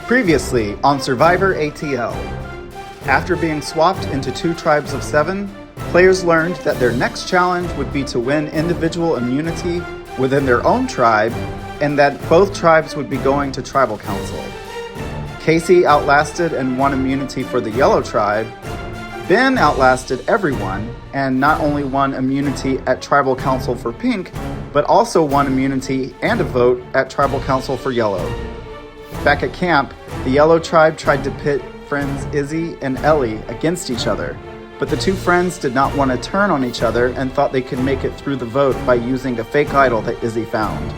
Previously on Survivor ATL. After being swapped into 2 tribes of 7, players learned that their next challenge would be to win individual immunity within their own tribe, and that both tribes would be going to tribal council. Casey outlasted and won immunity for the yellow tribe. Ben outlasted everyone and not only won immunity at tribal council for pink, but also won immunity and a vote at tribal council for yellow. Back at camp, the yellow tribe tried to pit friends Izzy and Ellie against each other, but the 2 friends did not want to turn on each other and thought they could make it through the vote by using a fake idol that Izzy found.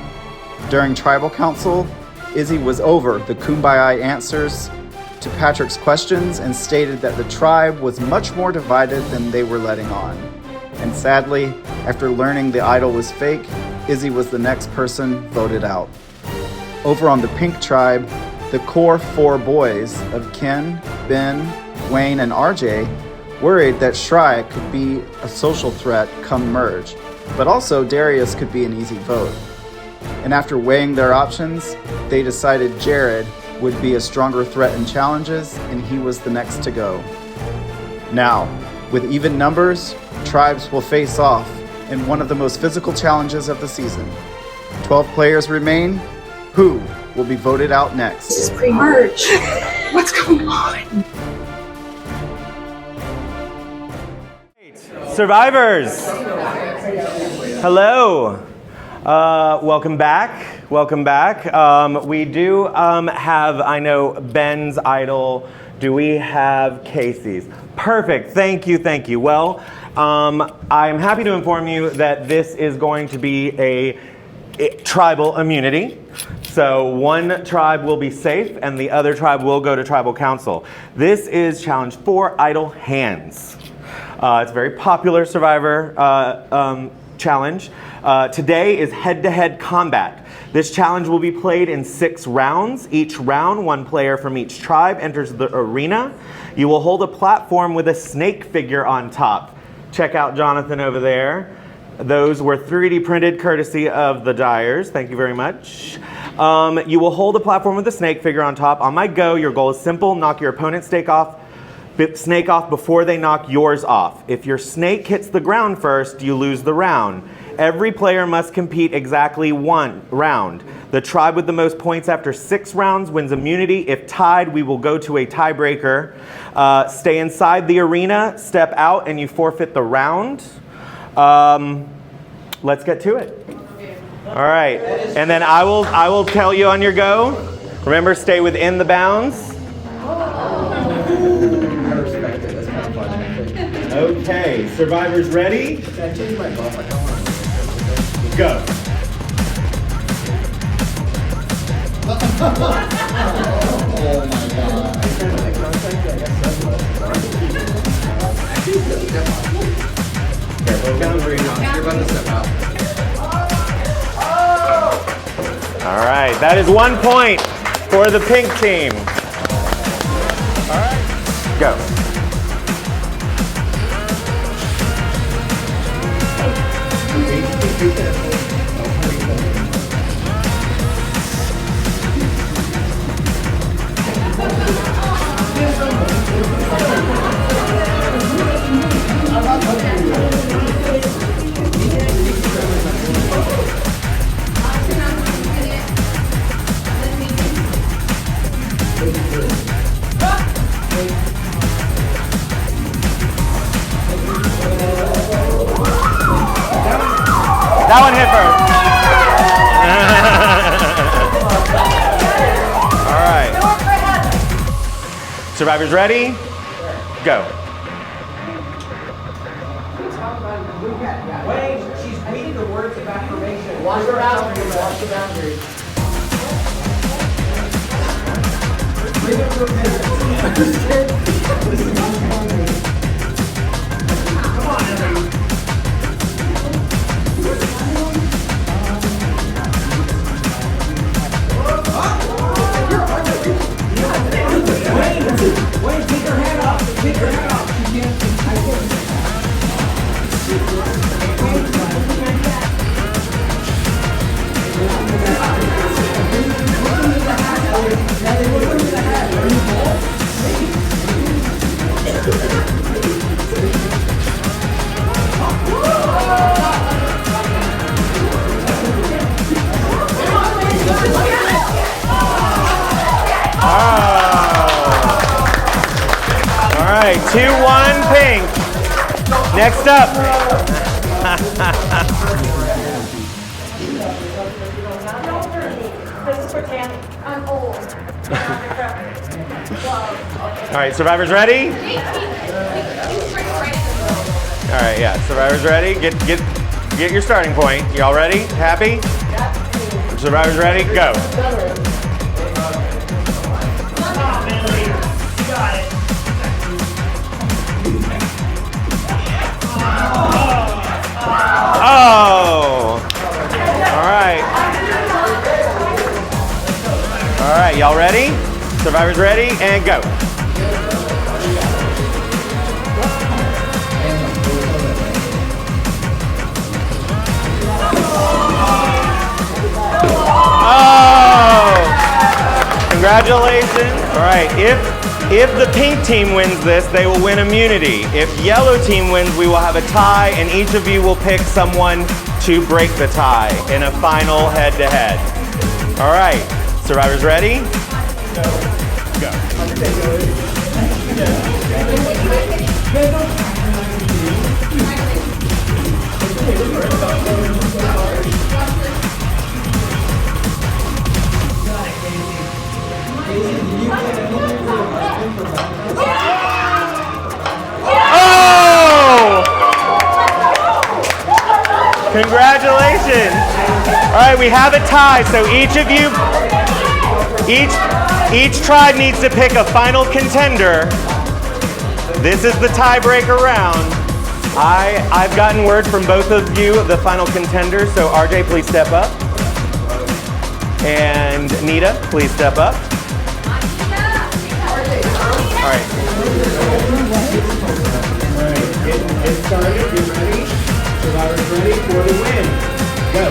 During tribal council, Izzy was over the kumbaya answers to Patrick's questions and stated that the tribe was much more divided than they were letting on. And sadly, after learning the idol was fake, Izzy was the next person voted out. Over on the pink tribe, the core 4 boys of Ken, Ben, Wayne, and RJ worried that Shry could be a social threat come merge, but also Darius could be an easy vote. And after weighing their options, they decided Jared would be a stronger threat in challenges, and he was the next to go. Now, with even numbers, tribes will face off in one of the most physical challenges of the season. 12 players remain. Who will be voted out next? This is pre-merge. What's going on? Survivors! Hello! Welcome back. Welcome back. We do have, I know, Ben's idol. Do we have Casey's? Perfect. Thank you. Thank you. Well, I'm happy to inform you that this is going to be a tribal immunity. So one tribe will be safe and the other tribe will go to tribal council. This is challenge 4, idle hands. It's a very popular Survivor challenge. Today is head-to-head combat. This challenge will be played in 6 rounds. Each round, 1 player from each tribe enters the arena. You will hold a platform with a snake figure on top. Check out Jonathan over there. Those were 3D printed courtesy of the Dyers. Thank you very much. You will hold a platform with a snake figure on top. On my go, your goal is simple. Knock your opponent's snake off before they knock yours off. If your snake hits the ground first, you lose the round. Every player must compete exactly 1 round. The tribe with the most points after 6 rounds wins immunity. If tied, we will go to a tiebreaker. Stay inside the arena, step out, and you forfeit the round. Let's get to it. All right, and then I will tell you on your go. Remember, stay within the bounds. Okay, survivors ready? Go. Oh my god. Careful, boundary. You're about to step out. All right, that is 1 point for the pink team. All right, go. That one hit first. All right. Survivors ready? Go. Wait, she's reading the words of affirmation. Watch the boundary. Watch the boundary. Come on, Ellie. Wait, take her head off. Take her head off. She can't. I can't. right, 2-1 pink. Next up. This is for Tan. I'm old. All right, survivors ready? All right, yeah, survivors ready? Get your starting point. Y'all ready? Happy? Survivors ready? Go. Oh! All right. All right, y'all ready? Survivors ready? And go. Oh! Congratulations. All right, if the pink team wins this, they will win immunity. If yellow team wins, we will have a tie, and each of you will pick someone to break the tie in a final head-to-head. All right, survivors ready? Go. Oh! Congratulations! All right, we have a tie, so each of you, each tribe needs to pick a final contender. This is the tiebreaker round. I've gotten word from both of you, the final contenders, so RJ, please step up. And Nita, please step up. All right. Get started. Get ready. Survivors ready for the win. Go.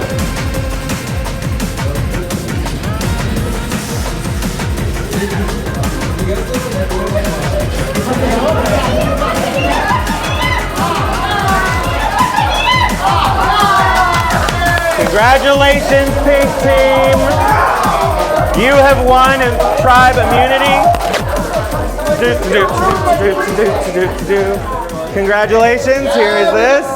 Congratulations, pink team. You have won tribe immunity. Congratulations, here is this.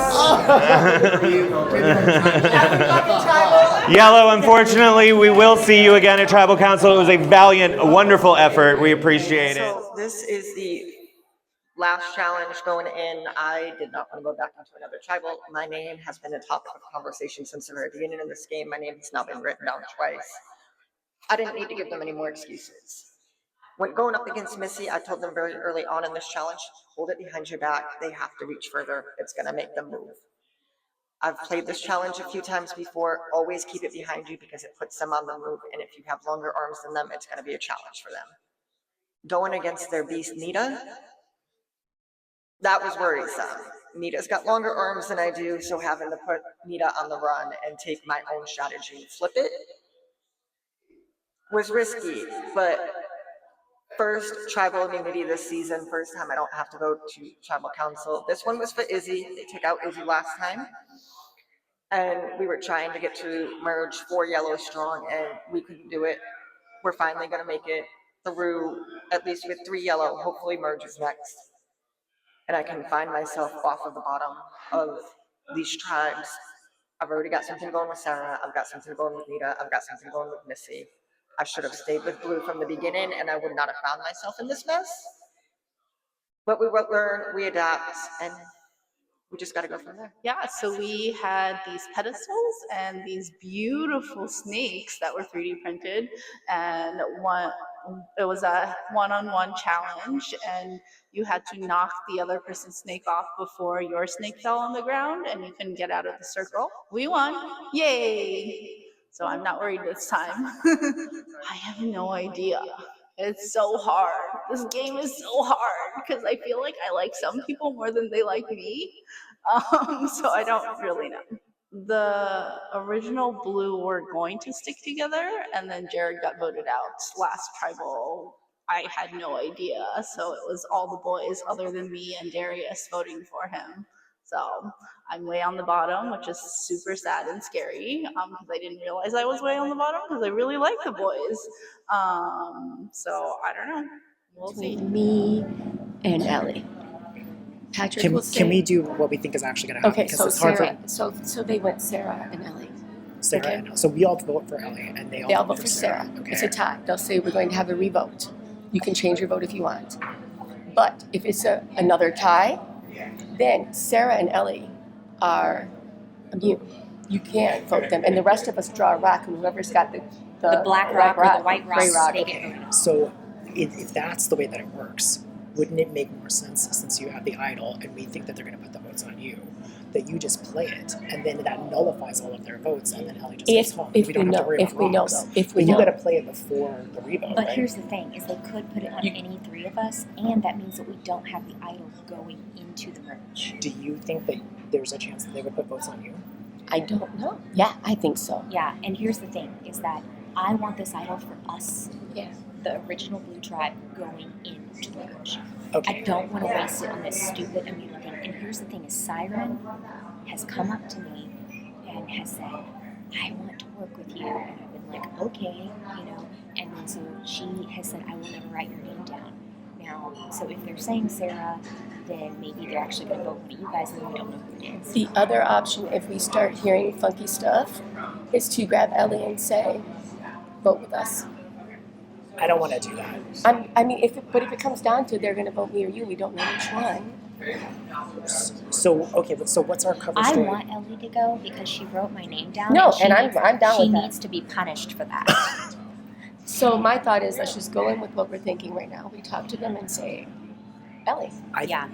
Yellow, unfortunately, we will see you again at Tribal Council. It was a valiant, wonderful effort. We appreciate it. So this is the last challenge going in. I did not want to go back into another tribal. My name has been a topic of conversation since the very beginning of this game. My name has now been written down twice. I didn't need to give them any more excuses. When going up against Missy, I told them very early on in this challenge, hold it behind your back. They have to reach further. It's going to make them move. I've played this challenge a few times before. Always keep it behind you because it puts them on the move. And if you have longer arms than them, it's going to be a challenge for them. Going against their beast, Nita, that was worrisome. Nita's got longer arms than I do, so having to put Nita on the run and take my own strategy and flip it was risky, but first tribal immunity this season, first time I don't have to go to tribal council. This one was for Izzy. They took out Izzy last time. And we were trying to get to merge 4 yellow strong and we couldn't do it. We're finally gonna make it through at least with 3 yellow. Hopefully merge is next. And I can find myself off of the bottom of these tribes. I've already got something going with Sarah. I've got something going with Nita. I've got something going with Missy. I should have stayed with blue from the beginning and I would not have found myself in this mess. But we will learn, we adapt, and we just got to go from there. Yeah, so we had these pedestals and these beautiful snakes that were 3D printed, and it was a one-on-one challenge, and you had to knock the other person's snake off before your snake fell on the ground, and you couldn't get out of the circle. We won, yay! So I'm not worried this time. I have no idea. It's so hard. This game is so hard because I feel like I like some people more than they like me. So I don't really know. The original blue were going to stick together, and then Jared got voted out last tribal. I had no idea, so it was all the boys other than me and Darius voting for him. So I'm way on the bottom, which is super sad and scary because I didn't realize I was way on the bottom because I really like the boys. So I don't know. We'll see. between me and Ellie. Patrick will say. Can we do what we think is actually going to happen? Okay, Because so it's hard Sarah. So they went Sarah and Ellie. for Sarah okay. and so we all vote for Ellie, and they They all all vote for Sarah. Okay. It's a tie. They'll say we're going to have a revote. You can change your vote if you want. But if it's another tie, then Sarah and Ellie are immune. You can't vote them, and the rest of us draw a rock, and whoever's got the black rock or the white rock, gray rock. they get voted. So if that's the way that it works, wouldn't it make more sense, since you have the idol and we think that they're going to put the votes on you, that you just play it, and then that nullifies all of their votes, and then Ellie just goes home. If we don't have to worry about rocks. If we But you know. got to play it before the revote, But right? here's the thing, is they could put it on any three of us, and that means that we don't have the idol going into the merge. Do you think that there's a chance that they would put votes on you? I don't know. Yeah, I think so. Yeah, and here's the thing, is that I want this idol for us, Yeah. the original blue tribe, going into the merge. Okay. I don't want to waste it on this stupid immunity thing. And here's the thing, is Siren has come up to me and has said, I want to work with you. And I've been like, okay, you know. And then so she has said, I will never write your name down. Now, so if they're saying Sarah, then maybe they're actually going to vote for you guys, and then we don't know who it is. The other option, if we start hearing funky stuff, is to grab Ellie and say, vote with us. I don't want to do that. But if it comes down to they're going to vote me or you, we don't know which one. So what's our cover I story? want Ellie to go because she wrote my name down. No, she and needs- I'm down She with that. needs to be punished for that. So my thought is let's just go in with what we're thinking right now. We talk to them and say, Ellie. Yeah.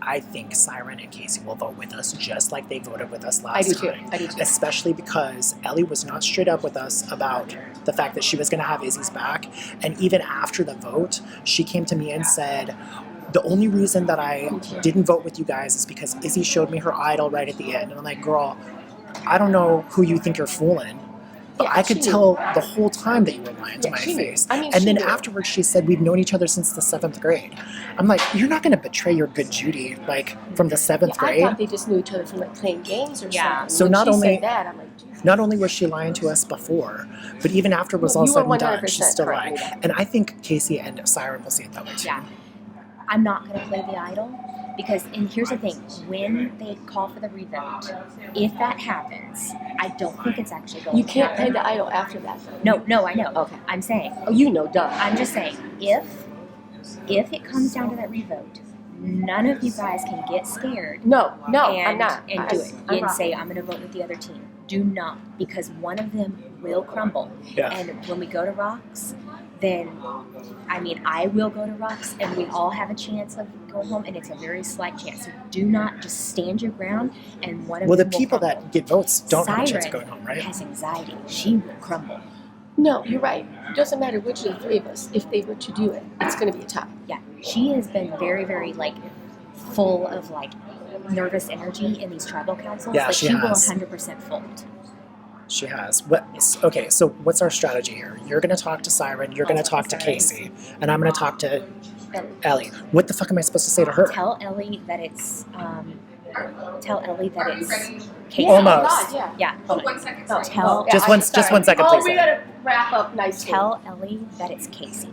I think Siren and Casey will vote with us just like they voted with us I last do too. time. I do too. Especially because Ellie was not straight up with us about the fact that she was going to have Izzy's back. And even after the vote, she came to me and said, the only reason that I didn't vote with you guys is because Izzy showed me her idol right at the end. And I'm like, girl, I don't know who you think you're fooling, but Yeah, I could she tell the whole time that you were lying to Yeah, my she knew. face. I mean, And she then knew. afterwards she said, we've known each other since the 7th grade. I'm like, you're not going to betray your good Judy, like, from the 7th I grade? thought they just knew each other from like playing games or Yeah. something. So When not she only- said that, I'm like, Jesus. Not only was she lying to us before, but even after it was No, all you said were and done, 100% she's still correct lying. with that. And I think Casey and Siren will see it that way too. Yeah. I'm not going to play the idol because, and here's the thing, when they call for the revote, if that happens, I don't think it's actually going You to can't play happen. the idol after that, though. No, I know. Okay. I'm saying, Oh, you know, duh. I'm just saying, if it comes down to that revote, none of you guys can get scared No, and, I'm not. and do it I'm and not. say, I'm going to vote with the other team. Do not, because one of them will crumble. Yeah. And when we go to rocks, then, I will go to rocks, and we all have a chance of going home, and it's a very slight chance. So do not just stand your ground, and one of Well, the them will people crumble. that get votes don't have a chance of Siren going home, right? has anxiety. She will crumble. No, you're right. It doesn't matter which of the three of us. If they were to do it, it's going to be a tie. Yeah, she has been very, very, full of, nervous energy in these tribal councils. Yeah, she she will has. 100% fold. She has. Okay, so what's our strategy here? You're going to talk to Siren, you're going to talk to Casey, and I'm going to talk to Ellie. What the fuck am I supposed to say to her? Tell Ellie that it's, Casey. Almost. God, yeah. Yeah, hold on. One second. Oh, Sorry. tell, Just one second, Oh, please. we got to wrap up nicely. tell Ellie that it's Casey.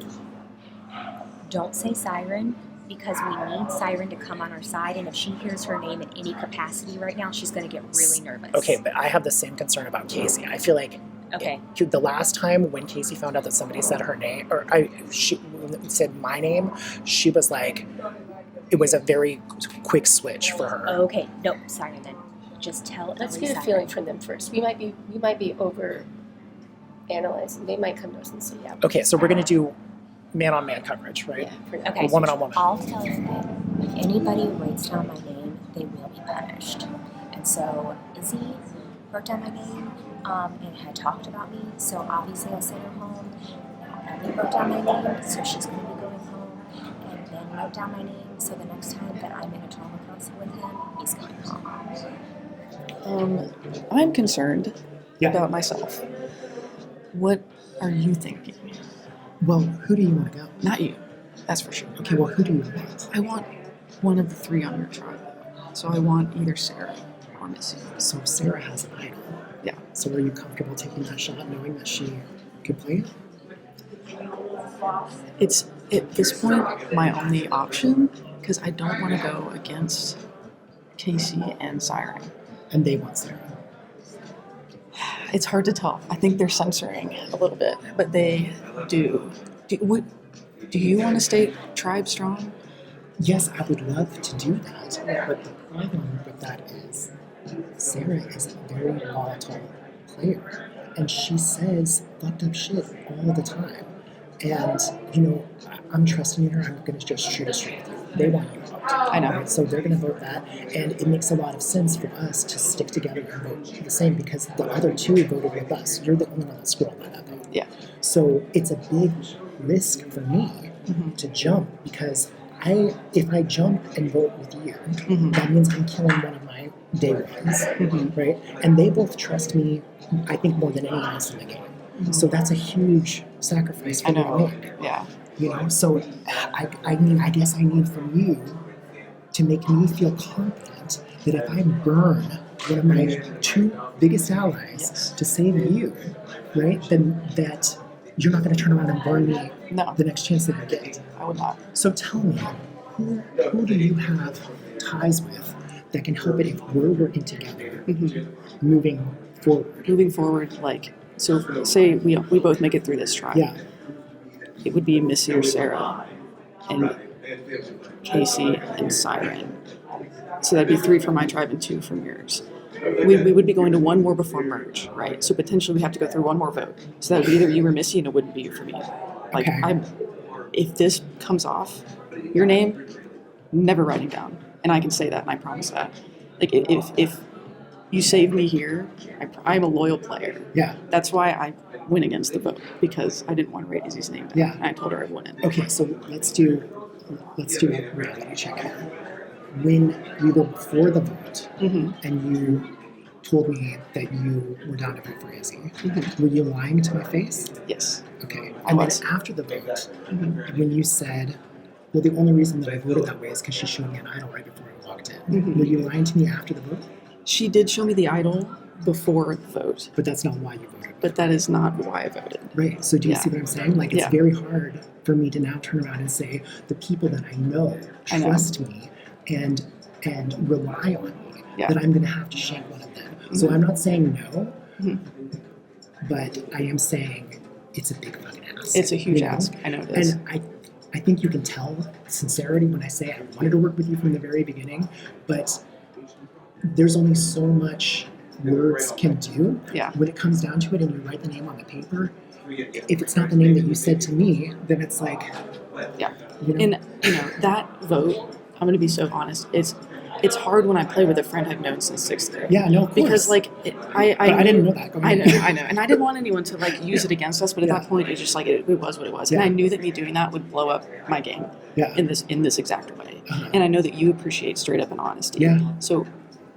Don't say Siren, because we need Siren to come on our side, and if she hears her name in any capacity right now, she's going to get really nervous. Okay, but I have the same concern about Casey. I feel like Okay. the last time when Casey found out that somebody said her name, or she said my name, she was like, it was a very quick switch for her. Okay. No, Siren then. Just tell Let's Ellie get a Siren. feeling from them first. We might be over analyzing. They might come to us and say, yeah. Okay, so we're going to do man-on-man coverage, right? Yeah, for now. Okay. Or woman-on-woman. I'll tell you that if anybody writes down my name, they will be punished. And so Izzy wrote down my name and had talked about me, so obviously I sent her home. Now Ellie wrote down my name, so she's going to be going home. And Ben wrote down my name, so the next time that I'm in a trauma council with him, he's going home. I'm concerned Yeah. about myself. What are you thinking? Well, who do you want to go? Not you, that's for sure. Okay, well, who do you want? I want one of the three on your tribe. So I want either Sarah or Missy. So Sarah has an idol. Yeah. So are you comfortable taking that shot knowing that she could play it? It's At this point, my only option, because I don't want to go against Casey and Siren. And they want Sarah. It's hard to tell. I think they're censoring a little bit, but they do. Do you want to stay tribe strong? Yes, I would love to do that. But the problem with that is Sarah is a very volatile player. And she says fucked up shit all the time. And, I'm trusting in her. I'm going to just shoot it straight with you. They want you out. I know. Right? So they're going to vote that. And it makes a lot of sense for us to stick together and vote the same because the other two voted with us. You're the only one that scrolled by that vote. Yeah. So it's a big risk for me to jump because if I jump and vote with you, that means I'm killing one of my day ones, right? And they both trust me, I think, more than anyone else in the game. So that's a huge sacrifice for me to make. Yeah. So I guess I need from you to make me feel confident that if I burn one of my two biggest allies to save you, right, then that you're not going to turn around and burn me the next chance that you get. I would not. So tell me, who do you have ties with that can help it if we're working together moving forward? Moving forward, so say we both make it through this trial. Yeah. It would be Missy or Sarah and Casey and Siren. So that'd be 3 from my tribe and 2 from yours. We would be going to 1 more before merge, right? So potentially we have to go through 1 more vote. So that would be either you or Missy, and it wouldn't be you for me. If this comes off, your name, never writing down. And I can say that, and I promise that. If you save me here, I'm a loyal player. Yeah. That's why I went against the vote, because I didn't want to write Izzy's name down. Yeah. And I told her I wouldn't. Okay, so let's do a reality check here. When we were before the vote, and you told me that you were down to vote for Izzy, were you lying to my face? Yes. Okay. And then after the vote, when you said, well, the only reason that I voted that way is because she showed me an idol right before I walked in. Were you lying to me after the vote? She did show me the idol before the vote. But that's not why you voted. But that is not why I voted. Right. So do you see what I'm saying? It's very hard for me to now turn around and say the people that I know trust me and rely on me, that I'm going to have to shank one of them. So I'm not saying no, but I am saying it's a big fucking ask. It's a huge ask. I know it is. And I think you can tell sincerity when I say I wanted to work with you from the very beginning, but there's only so much words can do when it comes down to it and you write the name on the paper. If it's not the name that you said to me, then it's like... Yeah. And, that vote, I'm going to be so honest, it's hard when I play with a friend I've known since 6th grade. Yeah, no, of course. Because, I didn't know that. I know. And I didn't want anyone to, use it against us, but at that point, it's just, it was what it was. And I knew that me doing that would blow up my game in this exact way. And I know that you appreciate straight up and honesty. Yeah. So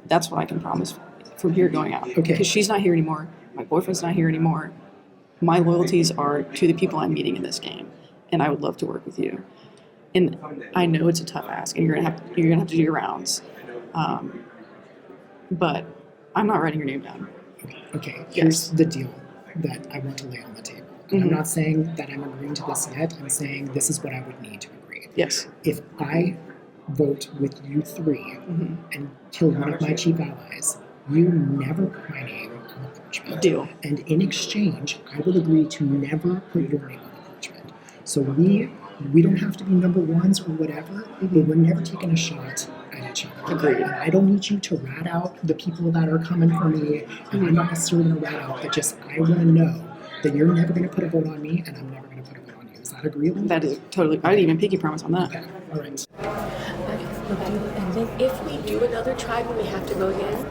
that's what I can promise from here going out. Okay. Because she's not here anymore. My boyfriend's not here anymore. My loyalties are to the people I'm meeting in this game. And I would love to work with you. And I know it's a tough ask, and you're gonna have to do your rounds. But I'm not writing your name down. Okay, here's the deal that I want to lay on the table. And I'm not saying that I'm agreeing to this yet. I'm saying this is what I would need to agree. Yes. If I vote with you 3 and kill one of my chief allies, you never put my name on the parchment. Deal. And in exchange, I will agree to never put your name on the parchment. So we don't have to be number ones or whatever, but we're never taking a shot at each other. Agreed. And I don't need you to rat out the people that are coming for me, and I'm not necessarily going to rat out, but just I want to know that you're never going to put a vote on me, and I'm never going to put a vote on you. Is that agreeable? That is totally. I didn't even pinky promise on that. Okay. All right. And then if we do another tribe and we have to go again,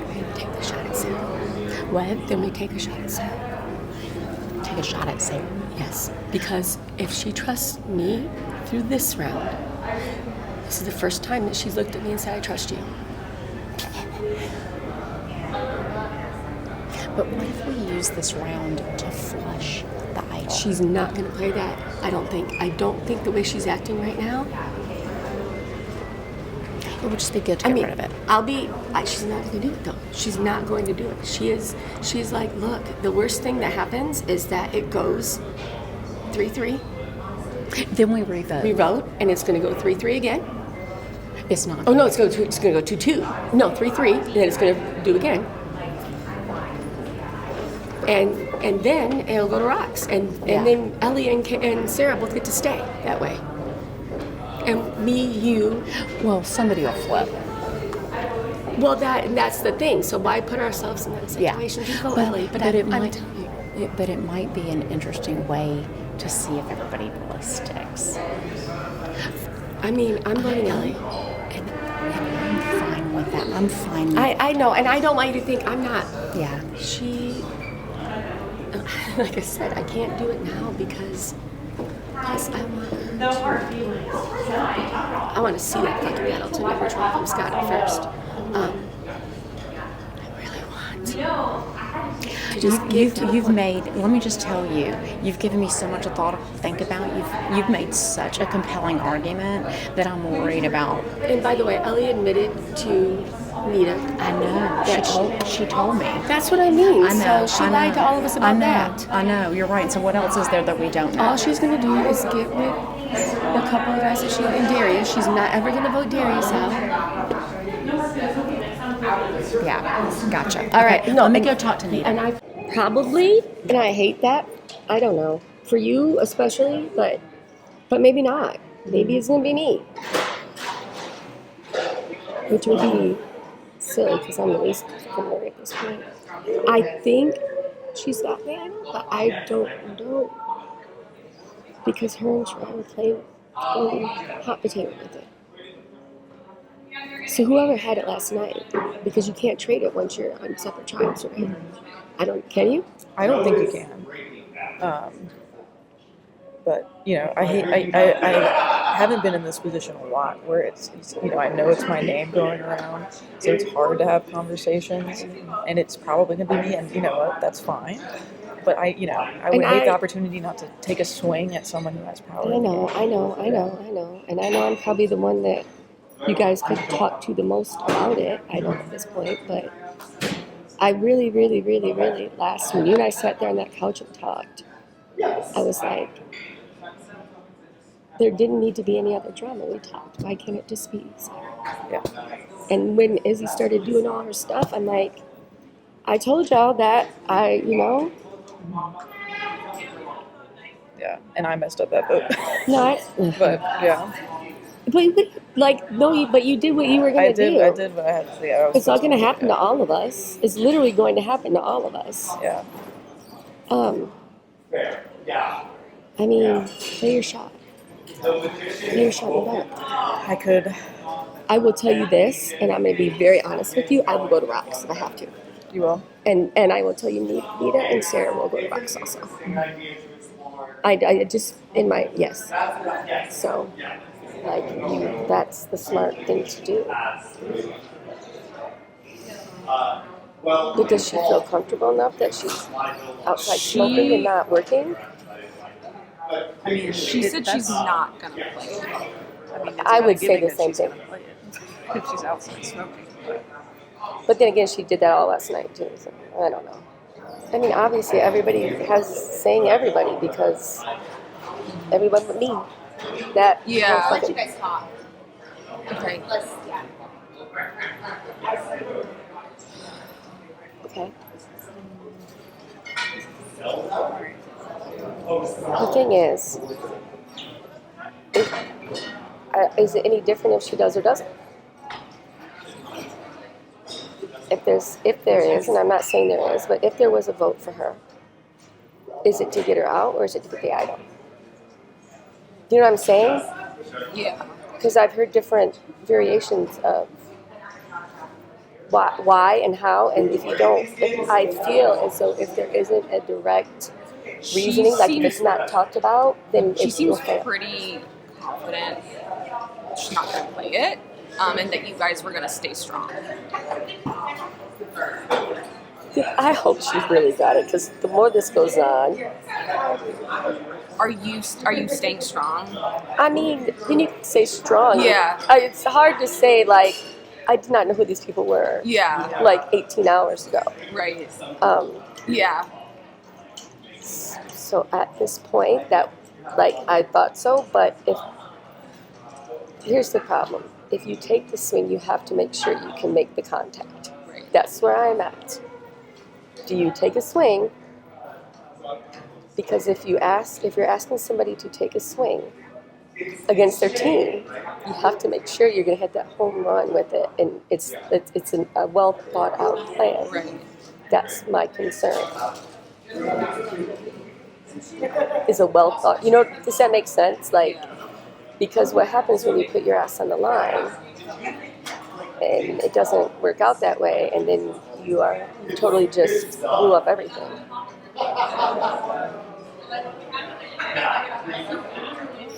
we take the shot at Sarah. What? Then we take a shot at Sarah. Take a shot at Sarah? Yes. Because if she trusts me through this round, this is the first time that she's looked at me and said, I trust you. But what if we use this round to flush the idol? She's not going to play that, I don't think. I don't think the way she's acting right now. It would just be good to get rid of it. She's not going to do it though. She's not going to do it. She's like, look, the worst thing that happens is that it goes 3-3. Then we revote. We vote, and it's going to go 3-3 again. It's not. Oh no, it's going to go 2-2. No, 3-3. And then it's going to do again. And then it'll go to rocks, and then Ellie and Sarah both get to stay that way. And me, you. Well, somebody will flip. Well, that's the thing. So why put ourselves in that situation? Just vote Ellie. But it might be an interesting way to see if everybody really sticks. I mean, I'm voting Ellie. And I'm fine with that. I'm fine with I know, and I don't want you to think I'm not. Yeah. Like I said, I can't do it now because plus I want to see that fucking battle to know which one of them's got it first. I really want to just you've made, let me just tell you, you've given me so much thought to think about. You've made such a compelling argument that I'm worried about. And by the way, Ellie admitted to Nita. I know. She told me. That's what I mean. I know. So she lied to all of us about that. I know. You're right. So what else is there that we don't know? All she's going to do is get with a couple of guys that she and Darius. She's not ever going to vote Darius out. Yeah. Gotcha. All right. Okay. No, let me go talk to Nita. And I probably, and I hate that. I don't know. For you especially, but maybe not. Maybe it's going to be me. Which would be silly because I'm the least familiar at this point. I think she's got me, but I don't know because her and Troy were playing hot potato with it. So whoever had it last night, because you can't trade it once you're on separate tribes, right? Can you? I don't think you can. But I haven't been in this position a lot where it's I know it's my name going around, so it's hard to have conversations, and it's probably going to be me, and you know what, that's fine. But I would hate the opportunity not to take a swing at someone who has power. I know, and I know I'm probably the one that you guys could talk to the most about it. I don't at this point, but I really, really, really, really when you and I sat there on that couch and talked, I was like, there didn't need to be any other drama. We talked. Why can't it just be Sarah? Yeah. And when Izzy started doing all her stuff, I'm like, I told y'all that Yeah, and I messed up that vote. No, but yeah. But you did what you were going to do. I did what I had to do. It's all going to happen to all of us. It's literally going to happen to all of us. Yeah. I mean, play your shot. Play your shot in the dark. I could. I will tell you this, and I'm going to be very honest with you. I will go to rocks if I have to. You will? And I will tell you, Nita and Sarah will go to rocks also. I just, in my, yes. So, that's the smart thing to do. But does she feel comfortable enough that she's outside smoking and not working? I mean, she said she's not going to play it. I would say the same thing. If she's outside smoking. But then again, she did that all last night too, so I don't know. I mean, obviously everybody has saying everybody because everyone but me. Yeah. I'll let you guys talk. Okay. Okay. The thing is it any different if she does or doesn't? If there is, and I'm not saying there is, but if there was a vote for her, is it to get her out or is it to get the item? You know what I'm saying? Yeah. Because I've heard different variations of why and how, and if you don't, I feel as though if there isn't a direct reasoning, like if it's not talked about, then she seems fail. pretty confident she's not going to play it, and that you guys were going to stay strong. I hope she's really got it, because the more this goes on, Are you staying strong? I mean, you need to say strong. Yeah. It's hard to say, like, I did not know who these people were. Yeah. Like 18 hours ago. Right. Um, Yeah. So at this point, I thought so, but here's the problem. If you take the swing, you have to make sure you can make the contact. Right. That's where I'm at. Do you take a swing? Because if you're asking somebody to take a swing against their team, you have to make sure you're going to hit that home run with it, and it's a well thought out plan. Right. That's my concern. Is a well thought. Does that make sense? Like, because what happens when you put your ass on the line, and it doesn't work out that way, and then you totally just blew up everything.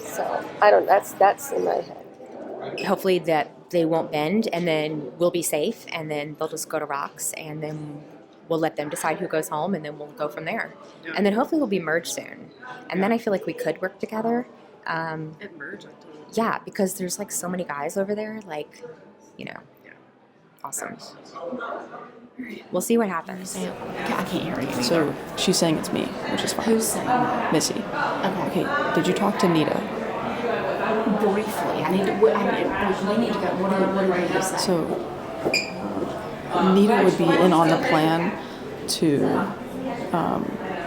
So I don't. That's in my head. Hopefully that they won't bend, and then we'll be safe, and then they'll just go to rocks, and then we'll let them decide who goes home, and then we'll go from there. And then hopefully we'll be merged soon. And then I feel like we could work together. Yeah, because there's like so many guys over there, awesome. We'll see what happens. I can't hear you. So she's saying it's me, which is fine. Who's saying that? Missy. Okay. Okay, did you talk to Nita? Briefly. We need to go. What are you saying? So Nita would be in on the plan to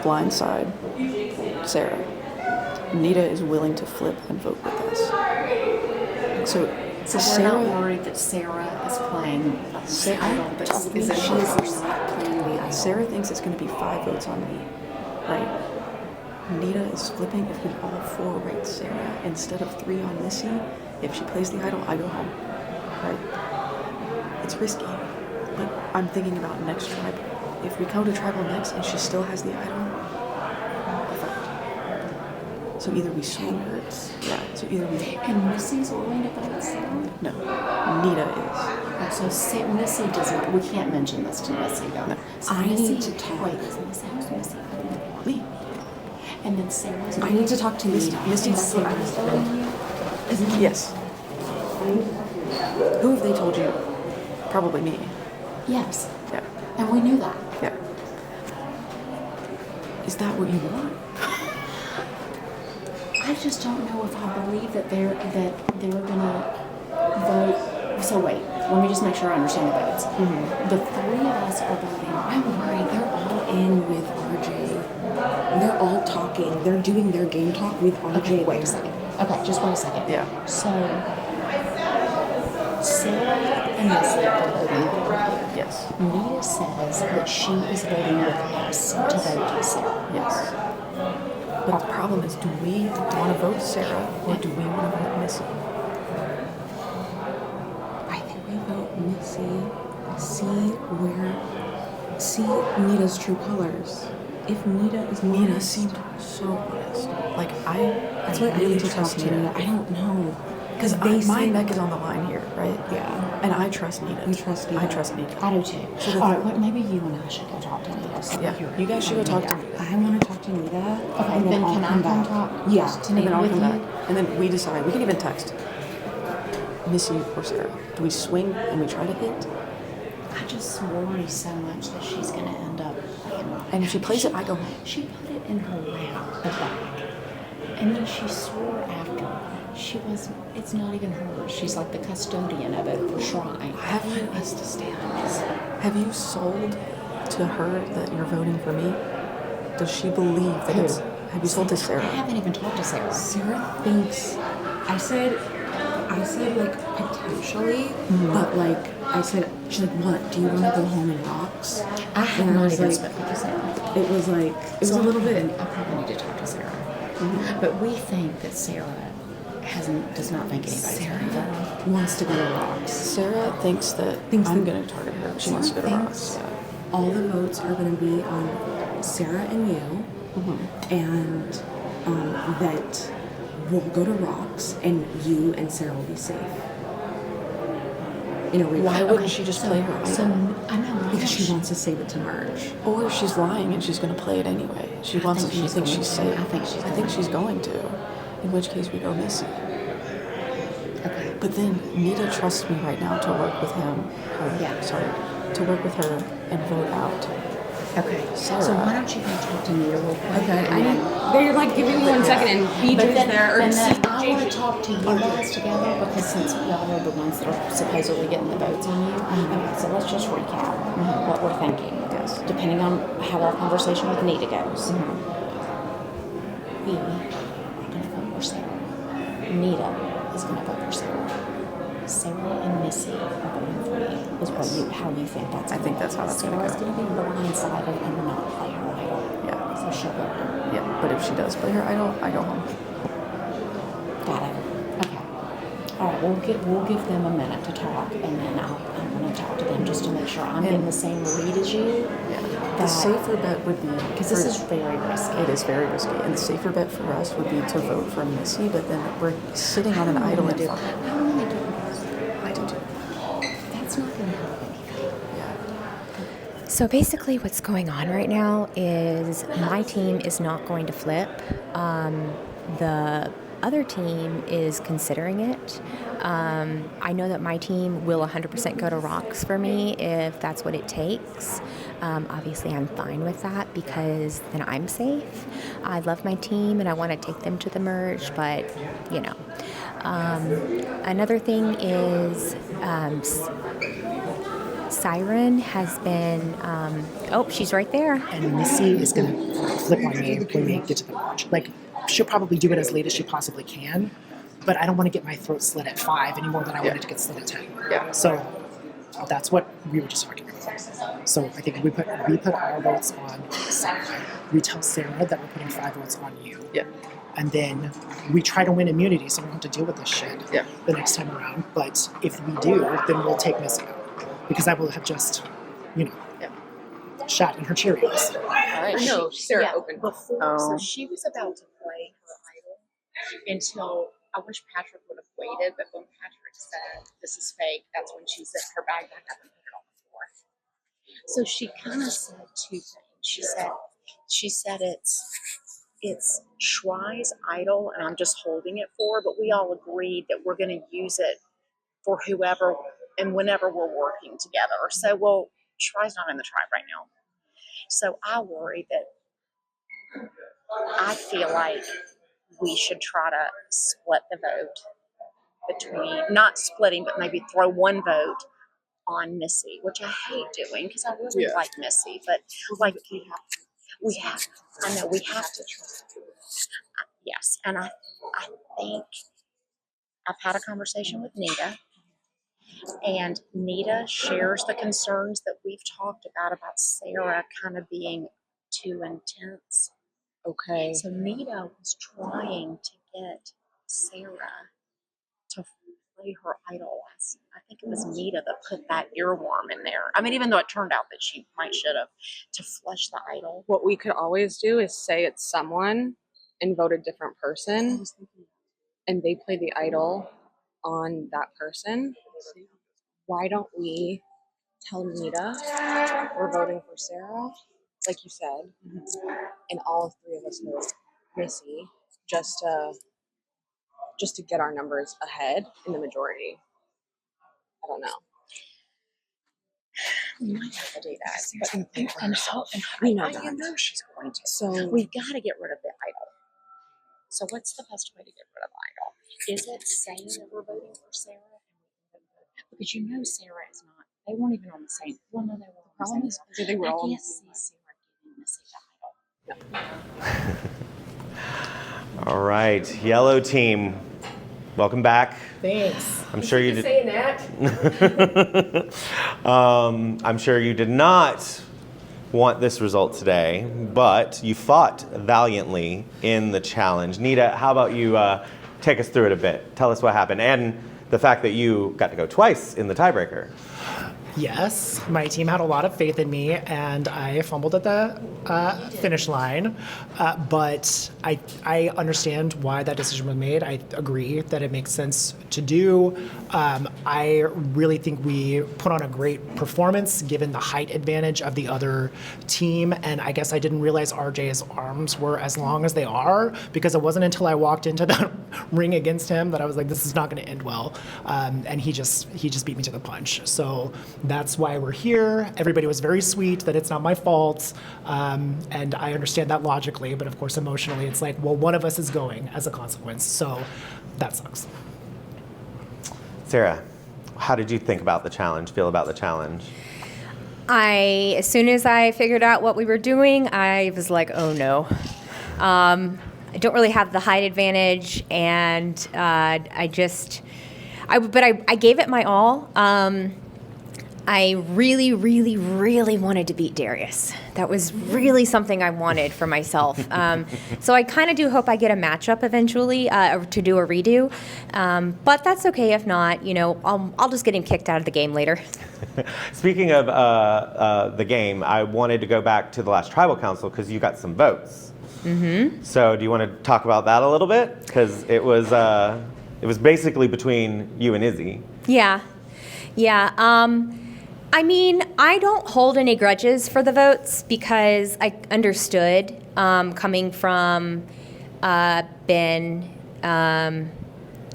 blindside Sarah. Nita is willing to flip and vote with us. So we're Sarah, not worried that Sarah is playing the idol, but is that she's playing the idol? Sarah thinks it's going to be 5 votes on me, right? Nita is flipping if we all 4 rate Sarah instead of 3 on Missy. If she plays the idol, I go home, right? It's risky, but I'm thinking about next tribal. If we go to tribal next and she still has the idol, perfect. So either we swing her, so either we... And Missy's willing to vote Sarah? No, Nita is. So Missy doesn't, we can't mention this to Missy though. No. So I need to talk. Wait, is Missy? Me. And then Sarah's. I need to talk to Misty. Misty's Yes. Who have they told you? Probably me. Yes. Yeah. And we knew that. Yeah. Is that what you want? I just don't know if I believe that they're gonna vote. So wait, let me just make sure I understand the votes. Mm-hmm. The 3 of us are voting. I'm worried they're all in with RJ. They're all talking. They're doing their game talk with RJ. Okay, wait a second. Okay, just wait a second. Yeah. So Sarah and Missy are voting with her. Yes. Nita says that she is voting with us to vote Sarah. Yes. But the problem is, do we want to vote Sarah or do we want to vote Missy? I think we vote Missy. See Nita's true colors. If Nita is Nita honest, seemed so honest. Like that's why I really need to trust Nita. I don't know. Because my neck is on the line here, right? Yeah. And I trust Nita. You trust Nita? I trust Nita. I do too. So all right, well, maybe you and I should go talk to Nita. So Yeah, you guys should go talk to Nita. I want to talk to Nita. Okay, and then can I come talk? Yeah, to And Nita then I'll with come you. back. And then we decide. We can even text. Missy or Sarah. Do we swing and we try to hit? I just worry so much that she's going to end up playing wrong. And if she plays it, I go home. She put it in her lap, the bag. And then she swore after. It's not even hers. She's like the custodian of it for shrine. Have you us to stay on this? Have you sold to her that you're voting for me? Does she believe that it's... Have you sold to Sarah? I haven't even talked to Sarah. Sarah thinks... I said like potentially, but like I said, she's like, what? Do you want to go home in rocks? I have not even spoken to Sarah. It was like a little bit. I probably need to talk to Sarah. Mm-hmm. But we think that Sarah does not think Sarah wants to go to rocks. Sarah thinks that I'm going to target her. She wants to go to rocks. Yeah. All the votes are going to be on Sarah and you, and that we'll go to rocks, and you and Sarah will be safe. in a replay. Why wouldn't she just play her idol? So, I know, because she wants to save it to merge. Or she's lying and she's going to play it anyway. She wants it. She thinks she's safe. I think she's going to. In which case we go Missy. Okay. But then Nita trusts me right now to work with him. To work with her and vote out. Okay. Sarah. So why don't you go talk to Nita real quick? Okay. They're like giving me 1 second and BJ's there. And then I want to talk to you guys together because since y'all are the ones that are supposedly getting the votes on you. Okay, so let's just recap what we're thinking. Yes. Depending on how our conversation with Nita goes. We are going to vote for Sarah. Nita is going to vote for Sarah. Sarah and Missy are voting for you. How you think that's I think that's how that's going to go. Sarah's going to be blindsided and not play her idol. Yeah. So she'll go home. Yeah, but if she does play her idol, I go home. Got it. Okay. All right, we'll give them a minute to talk, and then I'm going to talk to them just to make sure I'm getting the same read as you. Yeah. The safer bet would be... Because this is very risky. It is very risky. And the safer bet for us would be to vote for Missy, but then we're sitting on an idol and I do too. That's not going to help anything. So basically what's going on right now is my team is not going to flip. The other team is considering it. I know that my team will 100% go to rocks for me if that's what it takes. Obviously, I'm fine with that because then I'm safe. I love my team and I want to take them to the merge, but you know. Another thing is Siren has been, she's right there. And Missy is going to flip on me when we get to the merge. Like, she'll probably do it as late as she possibly can, but I don't want to get my throat slit at 5 any more than I wanted to get slit at 10. Yeah. So that's what we were just talking about. So I think we put our votes on Sarah. We tell Sarah that we're putting 5 votes on you. Yeah. And then we try to win immunity so we don't have to deal with this shit the next time around. But if we do, then we'll take Missy out. Because I will have just, shot in her Cheerios. All right. No, Sarah opened. Before, so she was about to play her idol until I wish Patrick would have waited, but when Patrick said this is fake, that's when she zipped her bag back up and put it on the floor. So she kind of said 2 things. She said it's Schwei's idol, and I'm just holding it for her, but we all agreed that we're going to use it for whoever and whenever we're working together. So, well, Schwei's not in the tribe right now. So I worry that I feel like we should try to split the vote between, not splitting, but maybe throw 1 vote on Missy, which I hate doing because I really like Missy, but like we have to trust her. Yes, and I think I've had a conversation with Nita, and Nita shares the concerns that we've talked about Sarah kind of being too intense. Okay. So Nita was trying to get Sarah to play her idol. I think it was Nita that put that earworm in there. I mean, even though it turned out that she should have, to flush the idol. What we could always do is say it's someone and vote a different person, and they play the idol on that person. Why don't we tell Nita we're voting for Sarah, like you said, and all 3 of us vote Missy, just to get our numbers ahead in the majority. I don't know. We might have to do that. I know she's going to. So we've got to get rid of the idol. So what's the best way to get rid of the idol? Is it saying that we're voting for Sarah? Because Sarah is not. They weren't even on the same. Well, no, they were on the same. I think we're all. I can't see Sarah giving Missy the idol. All right, yellow team, welcome back. Thanks. I'm sure you did. Saying that. I'm sure you did not want this result today, but you fought valiantly in the challenge. Nita, how about you take us through it a bit? Tell us what happened and the fact that you got to go twice in the tiebreaker. Yes, my team had a lot of faith in me, and I fumbled at the finish line. But I understand why that decision was made. I agree that it makes sense to do. I really think we put on a great performance given the height advantage of the other team. And I guess I didn't realize RJ's arms were as long as they are, because it wasn't until I walked into the ring against him that I was like, this is not going to end well. And he just beat me to the punch. So that's why we're here. Everybody was very sweet that it's not my fault. And I understand that logically, but of course emotionally it's like, well, one of us is going as a consequence. So that sucks. Sarah, how did you feel about the challenge? As soon as I figured out what we were doing, I was like, oh no. I don't really have the height advantage, and I gave it my all. I really, really, really wanted to beat Darius. That was really something I wanted for myself. So I kind of do hope I get a matchup eventually to do a redo. But that's okay if not. I'll just get him kicked out of the game later. Speaking of the game, I wanted to go back to the last tribal council because you got some votes. Mm-hmm. So do you want to talk about that a little bit? Because it was basically between you and Izzy. Yeah. I don't hold any grudges for the votes because I understood coming from Ben.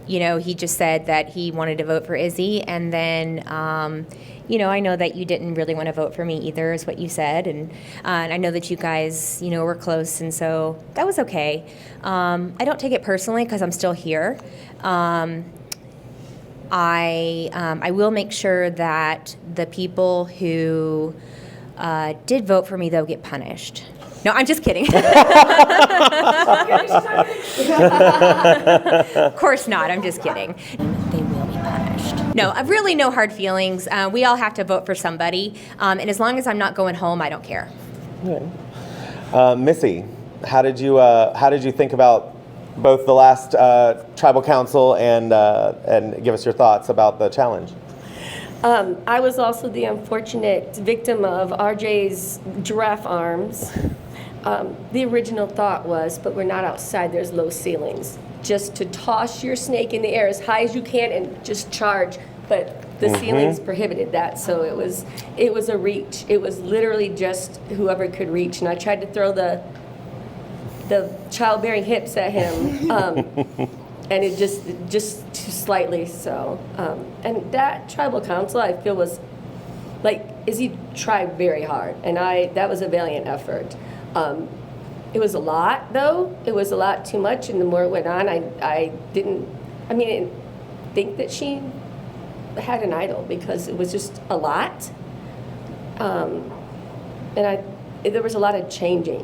He just said that he wanted to vote for Izzy, and then I know that you didn't really want to vote for me either, is what you said, and I know that you guys were close, and so that was okay. I don't take it personally because I'm still here. I will make sure that the people who did vote for me, though, get punished. No, I'm just kidding. Of course not. I'm just kidding. They will be punished. No, really no hard feelings. We all have to vote for somebody. And as long as I'm not going home, I don't care. Missy, how did you think about both the last tribal council and give us your thoughts about the challenge? I was also the unfortunate victim of RJ's giraffe arms. The original thought was, but we're not outside, there's low ceilings. Just to toss your snake in the air as high as you can and just charge. But the ceilings prohibited that, so it was a reach. It was literally just whoever could reach. And I tried to throw the childbearing hips at him, and it just too slightly. So, and that tribal council, I feel, was like, Izzy tried very hard, and that was a valiant effort. It was a lot, though. It was a lot too much, and the more it went on, I didn't think that she had an idol because it was just a lot. And there was a lot of changing,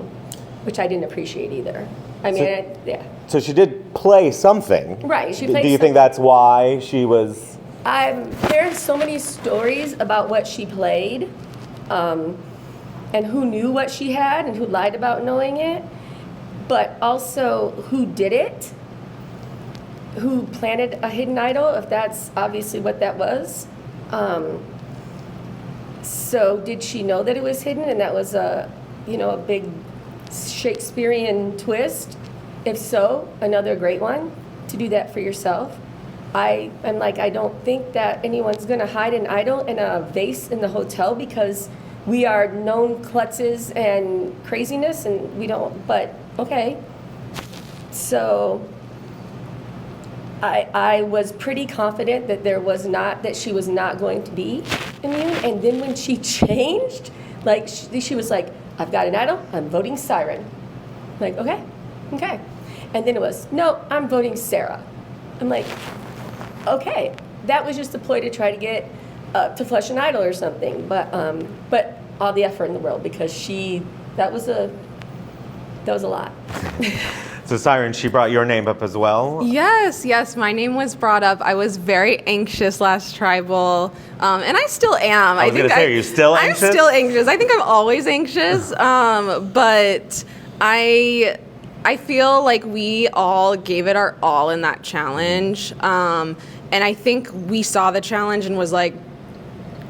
which I didn't appreciate either. So she did play something. Right, she played Do you think that's why she was... There's so many stories about what she played, and who knew what she had and who lied about knowing it, but also who did it, who planted a hidden idol, if that's obviously what that was. So did she know that it was hidden and that was a big Shakespearean twist? If so, another great one to do that for yourself. I don't think that anyone's gonna hide an idol in a vase in the hotel because we are known klutzes and craziness, and we don't, but okay. So I was pretty confident that she was not going to be immune, and then when she changed, she was like, I've got an idol, I'm voting Siren. I'm like, okay. And then it was, no, I'm voting Sarah. I'm like, okay. That was just a ploy to try to get to flush an idol or something. But all the effort in the world, because that was a lot. So Siren, she brought your name up as well? Yes, my name was brought up. I was very anxious last tribal, and I still am. I was going to say, are you still anxious? I'm still anxious. I think I'm always anxious, but I feel like we all gave it our all in that challenge, and I think we saw the challenge and was like,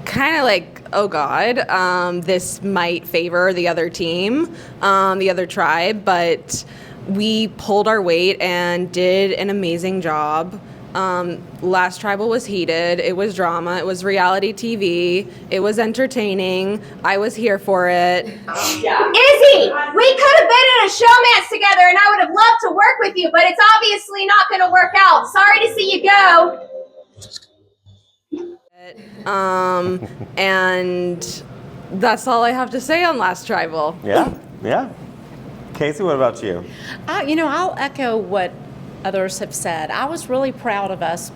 kind of like, oh God, this might favor the other team, the other tribe, but we pulled our weight and did an amazing job. Last tribal was heated. It was drama. It was reality TV. It was entertaining. I was here for it. Izzy, we could have been in a showmance together and I would have loved to work with you, but it's obviously not going to work out. Sorry to see you go. And that's all I have to say on Last Tribal. Yeah. Casey, what about you? I'll echo what others have said. I was really proud of us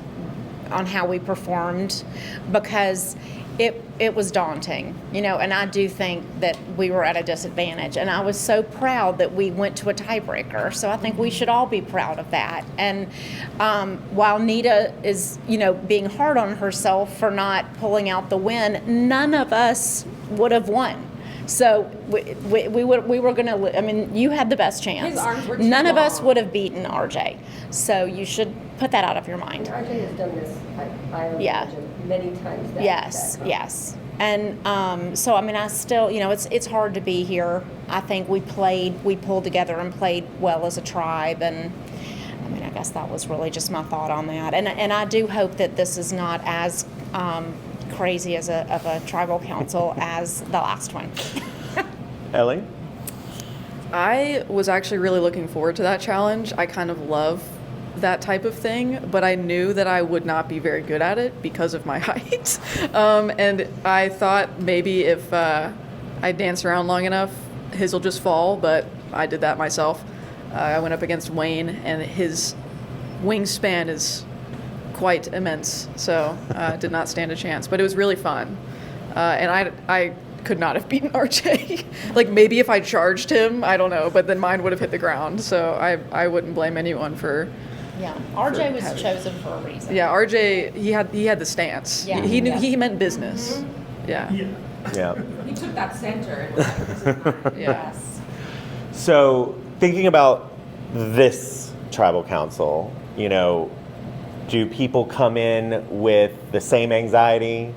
on how we performed because it was daunting, and I do think that we were at a disadvantage, and I was so proud that we went to a tiebreaker. So I think we should all be proud of that. And while Nita is, being hard on herself for not pulling out the win, none of us would have won. So we were going to, you had the best chance. His arms were too None of us long. would have beaten RJ. So you should put that out of your mind. RJ has done this, I imagine, many times. Yes. And so, I still, it's hard to be here. I think we pulled together and played well as a tribe. And I guess that was really just my thought on that. And I do hope that this is not as crazy of a tribal council as the last one. Ellie? I was actually really looking forward to that challenge. I kind of love that type of thing, but I knew that I would not be very good at it because of my height. And I thought maybe if I dance around long enough, his will just fall, but I did that myself. I went up against Wayne, and his wingspan is quite immense, so did not stand a chance. But it was really fun, and I could not have beaten RJ. Like maybe if I charged him, I don't know, but then mine would have hit the ground. So I wouldn't blame anyone for. Yeah, RJ was chosen for a reason. Yeah, RJ he had the stance. Yeah. He knew he meant business. Mm-hmm. Yeah. He took that center. Yes. So thinking about this tribal council, do people come in with the same anxiety?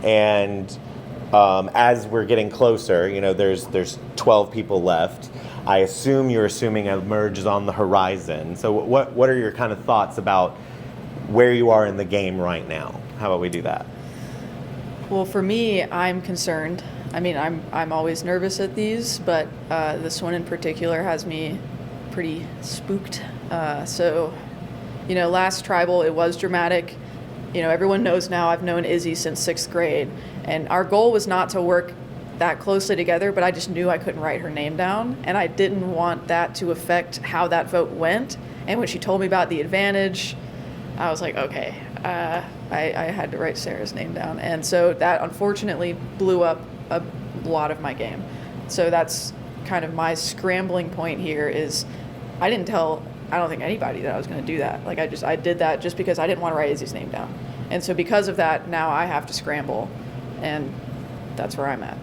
And as we're getting closer, there's 12 people left. I assume you're assuming a merge is on the horizon. So what are your kind of thoughts about where you are in the game right now? How about we do that? Well, for me, I'm concerned. I'm always nervous at these, but this one in particular has me pretty spooked. So, last tribal, it was dramatic. Everyone knows now I've known Izzy since 6th grade, and our goal was not to work that closely together, but I just knew I couldn't write her name down, and I didn't want that to affect how that vote went. And when she told me about the advantage, I was like, okay, I had to write Sarah's name down. And so that unfortunately blew up a lot of my game. So that's kind of my scrambling point here is I don't think anybody that I was going to do that. Like I did that just because I didn't want to write Izzy's name down. And so because of that, now I have to scramble, and that's where I'm at.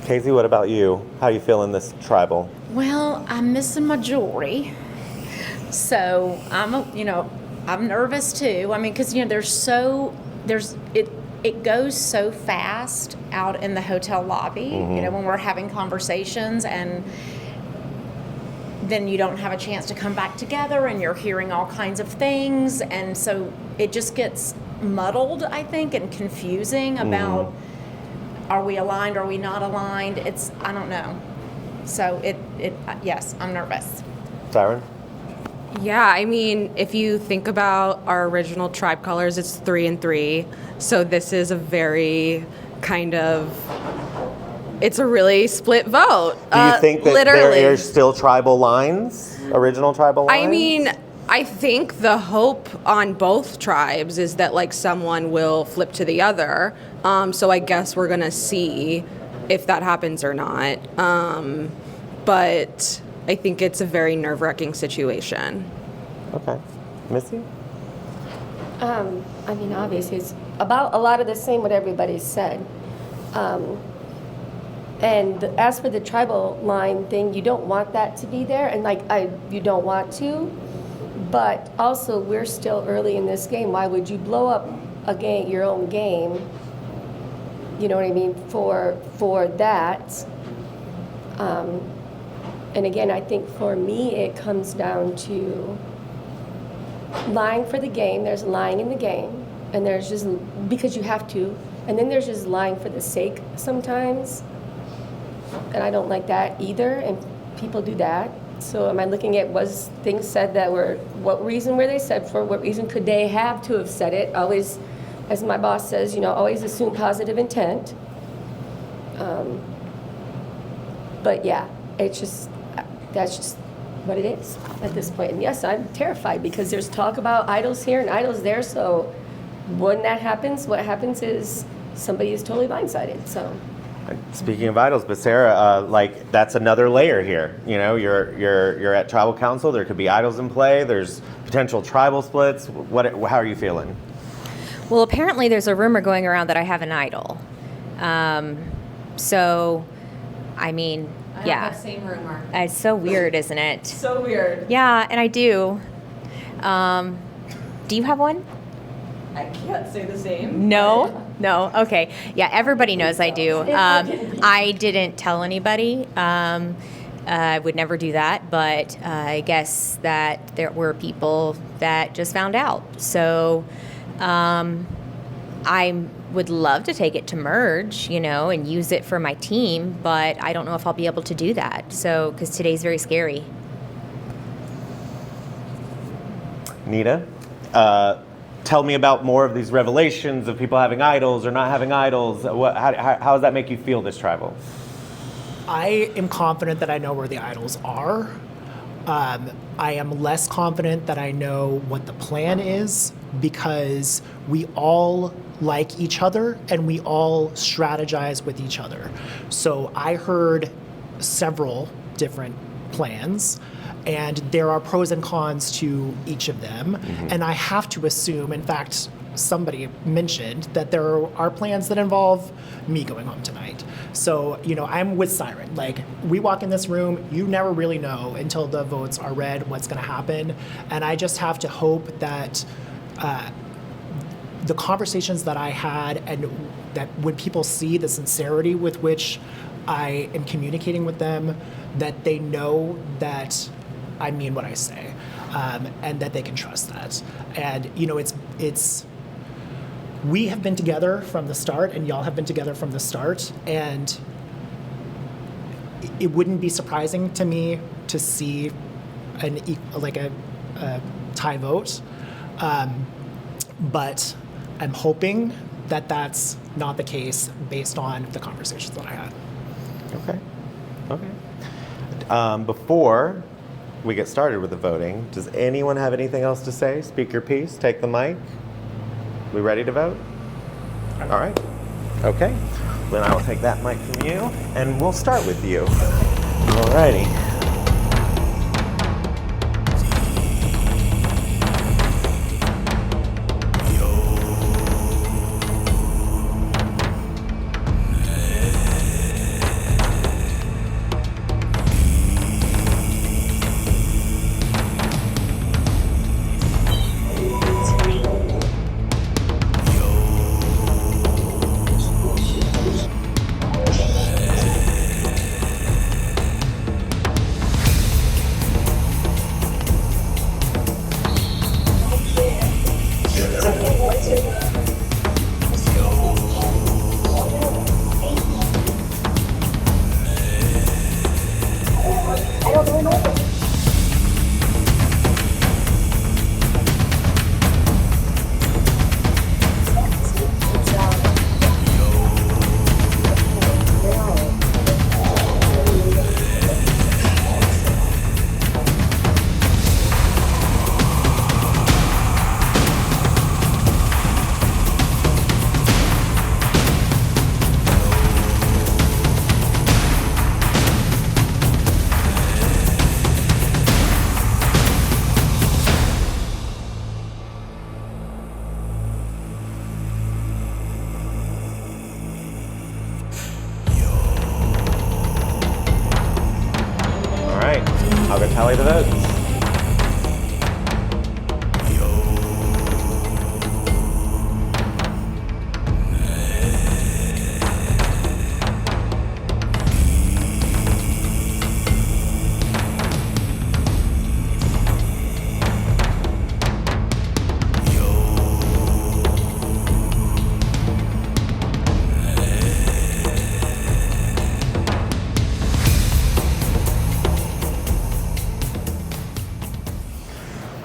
Casey, what about you? How you feeling this tribal? Well, I'm missing my jewelry, so I'm nervous too. Because it goes so fast out in the hotel lobby. Mm-hmm. When we're having conversations, and then you don't have a chance to come back together, and you're hearing all kinds of things, and so it just gets muddled, I think, and confusing about. Are we aligned? Are we not aligned? I don't know. So yes, I'm nervous. Siren? Yeah, if you think about our original tribe colors, it's 3 and 3. So this is a very it's a really split vote. Do you think that literally. there are still tribal lines, original tribal lines? I think the hope on both tribes is that someone will flip to the other. So I guess we're gonna see if that happens or not. But I think it's a very nerve-wracking situation. Okay. Missy? Obviously, it's about a lot of the same what everybody said. And as for the tribal line thing, you don't want that to be there, and you don't want to. But also, we're still early in this game. Why would you blow up your own game You know what I mean? For that. And again, I think for me, it comes down to lying for the game. There's lying in the game, and there's just because you have to, and then there's just lying for the sake sometimes. And I don't like that either, and people do that. So am I looking at was things said that were, what reason were they said for? What reason could they have to have said it? Always, as my boss says, always assume positive intent. But yeah, that's just what it is at this point. And yes, I'm terrified because there's talk about idols here and idols there. So when that happens, what happens is somebody is totally blindsided. So. Speaking of idols, but Sarah, that's another layer here. You're at tribal council. There could be idols in play. There's potential tribal splits. How are you feeling? Well, apparently there's a rumor going around that I have an idol. So, I mean, I yeah. have that same rumor. It's so weird, isn't it? So weird. Yeah, and I do. Do you have one? I can't say the same. No? No? Okay. Yeah, everybody knows I do. I didn't tell anybody. I would never do that, but I guess that there were people that just found out. So I would love to take it to Merge, and use it for my team, but I don't know if I'll be able to do that. So, because today's very scary. Nita, tell me about more of these revelations of people having idols or not having idols. How does that make you feel, this tribal? I am confident that I know where the idols are. I am less confident that I know what the plan is because we all like each other and we all strategize with each other. So I heard several different plans, and there are pros and cons to each of them. Mm-hmm. And I have to assume, in fact, somebody mentioned that there are plans that involve me going home tonight. So, I'm with Siren. We walk in this room, you never really know until the votes are read what's going to happen. And I just have to hope that the conversations that I had, and that when people see the sincerity with which I am communicating with them, that they know that I mean what I say, and that they can trust that. And it's we have been together from the start, and y'all have been together from the start, and it wouldn't be surprising to me to see a tie vote, but I'm hoping that that's not the case based on the conversations that I had. Okay. Before we get started with the voting, does anyone have anything else to say? Speak your piece, take the mic. We ready to vote? All right. Okay. Then I will take that mic from you, and we'll start with you. All righty. I'll go tally the votes.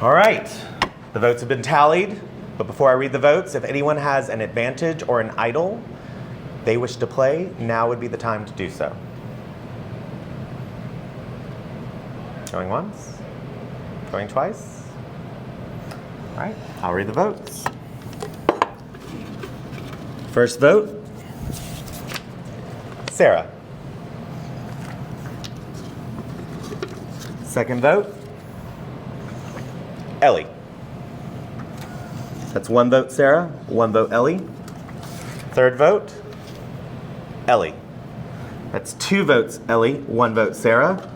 All right, the votes have been tallied, but before I read the votes, if anyone has an advantage or an idol they wish to play, now would be the time to do so. Going once, going twice. All right, I'll read the votes. First vote, Sarah. Second vote, Ellie. That's 1 vote Sarah, 1 vote Ellie. Third vote, Ellie. That's 2 votes Ellie, 1 vote Sarah.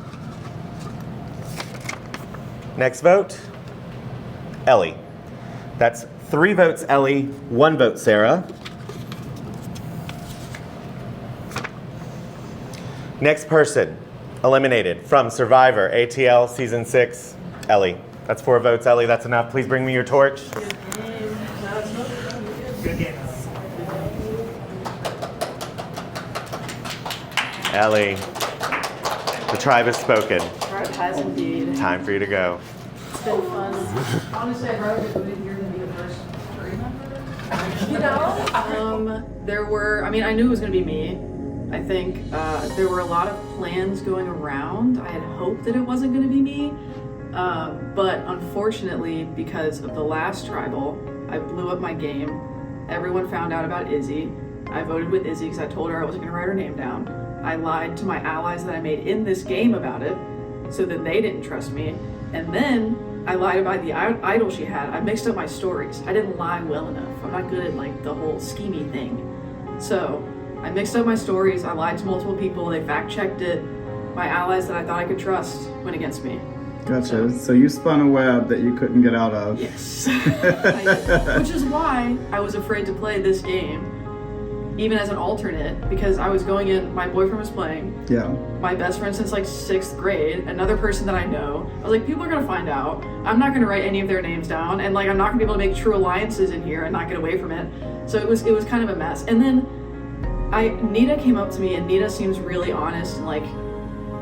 Next vote, Ellie. That's 3 votes Ellie, 1 vote Sarah. Next person eliminated from Survivor ATL Season 6, Ellie. That's 4 votes, Ellie. That's enough. Please bring me your torch. Ellie, the tribe has spoken. The tribe has indeed. Time for you to go. It's been fun. Honestly, I'd rather go in here than be the first jury member. You know, there were, I mean, I knew it was going to be me. I think there were a lot of plans going around. I had hoped that it wasn't going to be me. But unfortunately, because of the last tribal, I blew up my game. Everyone found out about Izzy. I voted with Izzy because I told her I wasn't going to write her name down. I lied to my allies that I made in this game about it, so that they didn't trust me. And then I lied about the idol she had. I mixed up my stories. I didn't lie well enough. I'm not good at like the whole schemey thing. So I mixed up my stories. I lied to multiple people. They fact-checked it. My allies that I thought I could trust went against me. Gotcha. So you spun a web that you couldn't get out of. Yes. Which is why I was afraid to play this game, even as an alternate, because I was going in, my boyfriend was playing. Yeah. My best friend since like 6th grade, another person that I know. I was like, people are gonna find out. I'm not gonna write any of their names down, and like I'm not gonna be able to make true alliances in here and not get away from it. So it was kind of a mess. And then Nita came up to me, and Nita seems really honest and like,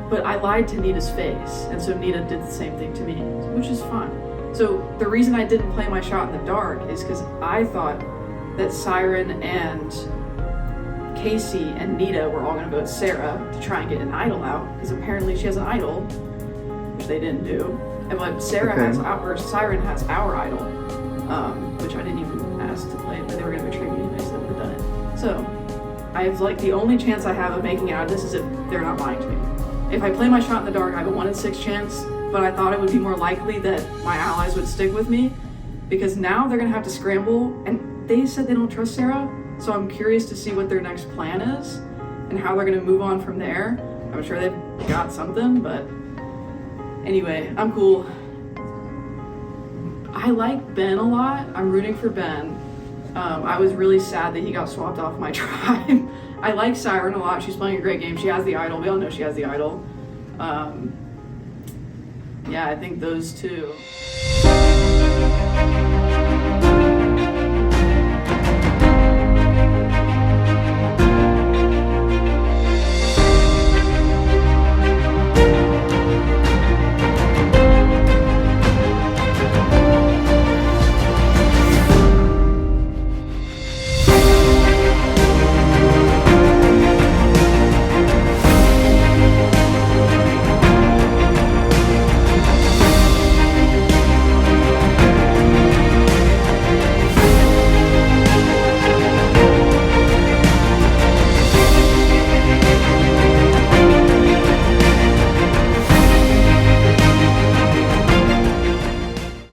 but I lied to Nita's face, and so Nita did the same thing to me, which is fine. So the reason I didn't play my shot in the dark is because I thought that Siren and Casey and Nita were all going to vote Sarah to try and get an idol out, because apparently she has an idol, which they didn't do. And what Sarah has, or Siren has our idol, which I didn't even ask to play, but they were going to betray me anyway, so they would have done it. So I have like the only chance I have of making it out of this is if they're not lying to me. If I play my shot in the dark, I have a 1 in 6 chance, but I thought it would be more likely that my allies would stick with me, because now they're going to have to scramble, and they said they don't trust Sarah. So I'm curious to see what their next plan is and how they're going to move on from there. I'm sure they've got something, but anyway, I'm cool. I like Ben a lot. I'm rooting for Ben. I was really sad that he got swapped off my tribe. I like Siren a lot. She's playing a great game. She has the idol. We all know she has the idol. Yeah, I think those two.